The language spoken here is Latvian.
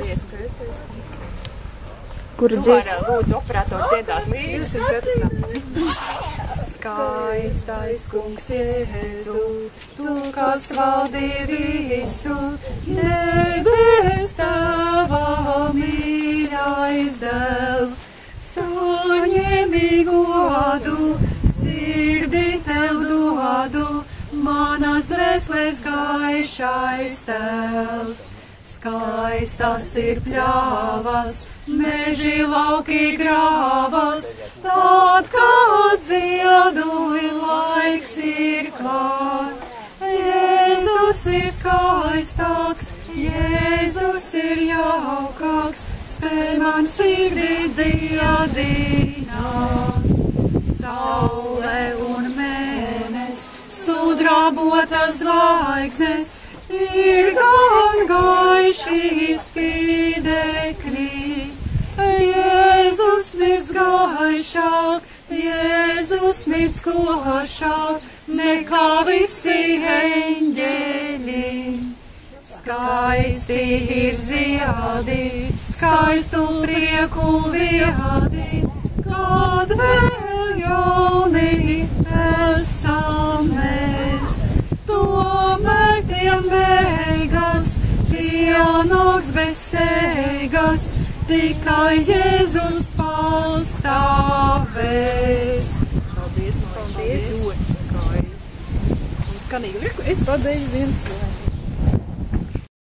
dziesmu. Kura dziesma? Lūdzu operatoru dziedāt līdzi. 204. Skaistais kungs Jēzu, tu, kas valdi visu, debes tava mīļais dēls, saņemi godu, sirdi tev dodu, manas dvēseles gaišais tēls. Skaistas ir pļāvas, meži lauki grāvas, tad, kad dziedoja laiks ir klāt. Jēzus ir skaistāks, Jēzus ir jaukāks, spēj man sirdī dziedināt. Saule un mēnes, sudrabotas zvaigznes, ir gan gaiši spīdekļi. Jēzus mirds gaišāk, Jēzus mirds košāk, nekā visi eņģeļi. Skaisti ir ziedi, skaistu prieku viedi, kad vēl jauni esam mēs. Tomēr tiem beigas, pienāks bez steigas, tikai Jēzus pastāvēs. Paldies, ļoti skaisti. Un skanīgi. Es padēju viens.